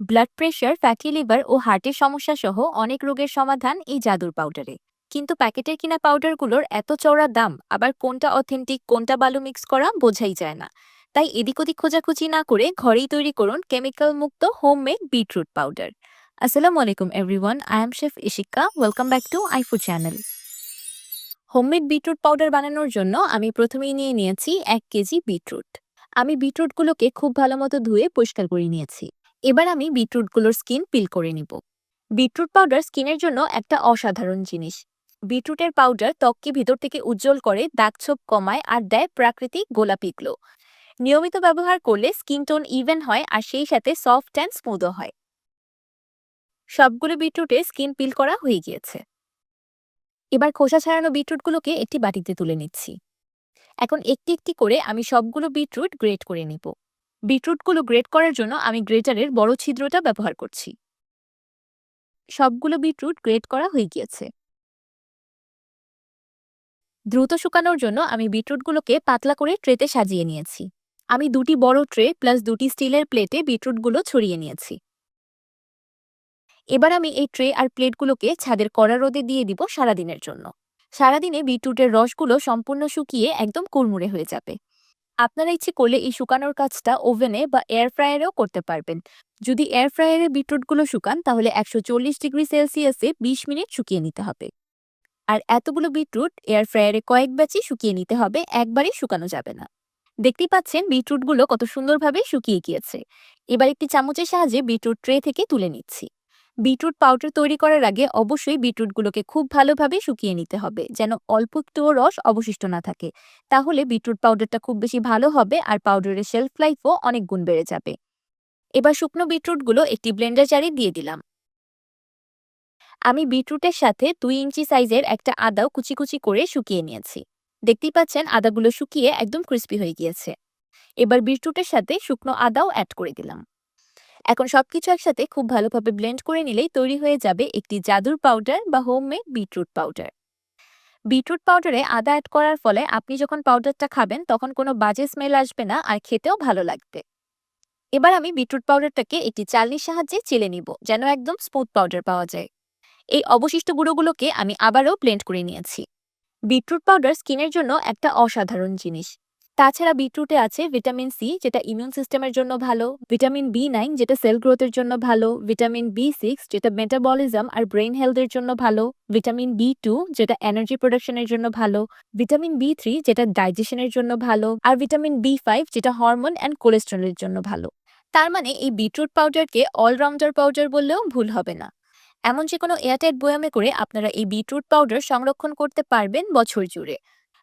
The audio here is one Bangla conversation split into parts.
ব্লাড প্রেশার, ফ্যাটি লিভার ও হার্টের সমস্যা সহ অনেক রোগের সমাধান এই জাদুর পাউডারে। কিন্তু প্যাকেটের কিনা পাউডারগুলোর এত চওড়া দাম, আবার কোনটা অথেন্টিক কোনটা বালু মিক্স করা বোঝাই যায় না। তাই এদিক ওদিক খোঁজাখুঁজি না করে ঘরেই তৈরি করুন কেমিক্যাল মুক্ত হোমমেড বিটরুট পাউডার। আসসালামু আলাইকুম everyone, I am chef Ishika. Welcome back to আইফুড channel. Homemade beetroot powder বানানোর জন্য আমি প্রথমেই নিয়ে নিয়েছি 1 কেজি বিটরুট। আমি বিটরুটগুলোকে খুব ভালো মতো ধুয়ে পরিষ্কার করে নিয়েছি। এবার আমি বিটরুটগুলোর স্কিন পিল করে নিব। বিটরুট পাউডার স্কিনের জন্য একটা অসাধারণ জিনিস। বিটরুটের পাউডার ত্বককে ভিতর থেকে উজ্জ্বল করে, দাগছোপ কমায় আর দেয় প্রাকৃতিক গোলাপি গ্লো। নিয়মিত ব্যবহার করলে স্কিন টোন ইভেন হয় আর সেই সাথে সফট অ্যান্ড স্মুথও হয়। সবগুলো বিটরুটে স্কিন পিল করা হয়ে গিয়েছে। এবার খোসা ছাড়ানো বিটরুটগুলোকে একটি বাটিতে তুলে নিচ্ছি। এখন একটি একটি করে আমি সবগুলো বিটরুট গ্রেট করে নিব। বিটরুটগুলো গ্রেট করার জন্য আমি গ্রেটারের বড় ছিদ্রটা ব্যবহার করছি। সবগুলো বিটরুট গ্রেট করা হয়ে গিয়েছে। দ্রুত শুকানোর জন্য আমি বিটরুটগুলোকে পাতলা করে ট্রেতে সাজিয়ে নিয়েছি। আমি 2টি বড় ট্রে প্লাস 2টি স্টিলের প্লেটে বিটরুটগুলো ছড়িয়ে নিয়েছি। এবার আমি এই ট্রে আর প্লেটগুলোকে ছাদের কড়া রোদে দিয়ে দিব সারাদিনের জন্য। সারাদিনে বিটরুটের রসগুলো সম্পূর্ণ শুকিয়ে একদম কুড়মুড়ে হয়ে যাবে। আপনারা ইচ্ছে করলে এই শুকানোর কাজটা ওভেনে বা এয়ার ফ্রায়ারেও করতে পারবেন। যদি এয়ার ফ্রায়ারে বিটরুটগুলো শুকান তাহলে 140 ডিগ্রি সেলসিয়াসে 20 মিনিট শুকিয়ে নিতে হবে। আর এতগুলো বিটরুট এয়ার ফ্রায়ারে কয়েক ব্যাচই শুকিয়ে নিতে হবে, একবারেই শুকানো যাবে না। দেখতেই পাচ্ছেন বিটরুটগুলো কত সুন্দরভাবে শুকিয়ে গিয়েছে। এবার একটি চামচের সাহায্যে বিটরুট ট্রে থেকে তুলে নিচ্ছি। বিটরুট পাউডার তৈরি করার আগে অবশ্যই বিটরুটগুলোকে খুব ভালোভাবে শুকিয়ে নিতে হবে, যেন অল্প একটুও রস অবশিষ্ট না থাকে। তাহলে বিটরুট পাউডারটা খুব বেশি ভালো হবে আর পাউডারের শেলফ লাইফও অনেক গুণ বেড়ে যাবে। এবার শুকনো বিটরুটগুলো একটি ব্লেন্ডার জারে দিয়ে দিলাম। আমি বিটরুটের সাথে 2 ইঞ্চি সাইজের একটা আদাও কুচি কুচি করে শুকিয়ে নিয়েছি। দেখতেই পাচ্ছেন আদাগুলো শুকিয়ে একদম ক্রিস্পি হয়ে গিয়েছে। এবার বিটরুটের সাথে শুকনো আদাও অ্যাড করে দিলাম। এখন সবকিছু একসাথে খুব ভালোভাবে ব্লেন্ড করে নিলেই তৈরি হয়ে যাবে একটি জাদুর পাউডার বা হোমমেড বিটরুট পাউডার। বিটরুট পাউডারে আদা অ্যাড করার ফলে আপনি যখন পাউডারটা খাবেন তখন কোনো বাজে স্মেল আসবে না আর খেতেও ভালো লাগবে। এবার আমি বিটরুট পাউডারটাকে একটি চালনির সাহায্যে চেলে নিব, যেন একদম স্মুথ পাউডার পাওয়া যায়। এই অবশিষ্ট গুঁড়োগুলোকে আমি আবারও ব্লেন্ড করে নিয়েছি। বিটরুট পাউডার স্কিনের জন্য একটা অসাধারণ জিনিস। তাছাড়া বিটরুটে আছে ভিটামিন সি, যেটা ইমিউন সিস্টেমের জন্য ভালো, ভিটামিন বি9 যেটা সেল গ্রোথের জন্য ভালো, ভিটামিন বি6 যেটা মেটাবলিজম আর ব্রেইন হেলথের জন্য ভালো, ভিটামিন বি2 যেটা এনার্জি প্রোডাকশনের জন্য ভালো, ভিটামিন বি3 যেটা ডাইজেশনের জন্য ভালো, আর ভিটামিন বি5 যেটা হরমোন অ্যান্ড কোলেস্টেরলের জন্য ভালো। তার মানে এই বিটরুট পাউডারকে অলরাউন্ডার পাউডার বললেও ভুল হবে না। এমন যে কোনো এয়ারটাইট বয়ামে করে আপনারা এই বিটরুট পাউডার সংরক্ষণ করতে পারবেন বছর জুড়ে।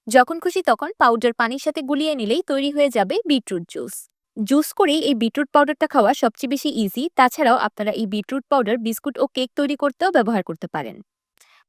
যখন খুশি তখন পাউডার পানির সাথে গুলিয়ে নিলেই তৈরি হয়ে যাবে বিটরুট জুস। জুস করেই এই বিটরুট পাউডারটা খাওয়া সবচেয়ে বেশি ইজি। তাছাড়াও আপনারা এই বিটরুট পাউডার বিস্কুট ও কেক তৈরি করতেও ব্যবহার করতে পারেন।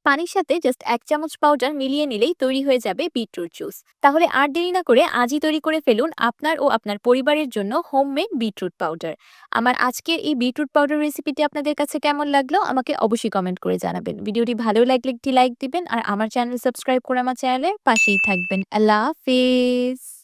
পানির সাথে জাস্ট 1 চামচ পাউডার মিলিয়ে নিলেই তৈরি হয়ে যাবে বিটরুট জুস। তাহলে আর দেরি না করে আজই তৈরি করে ফেলুন আপনার ও আপনার পরিবারের জন্য হোমমেড বিটরুট পাউডার। আমার আজকের এই বিটরুট পাউডার রেসিপিটি আপনাদের কাছে কেমন লাগলো আমাকে অবশ্যই কমেন্ট করে জানাবেন। ভিডিওটি ভালো লাগলে একটি লাইক দিবেন আর আমার চ্যানেল সাবস্ক্রাইব করে আমার চ্যানেলের পাশেই থাকবেন। আল্লাহ হাফেজ।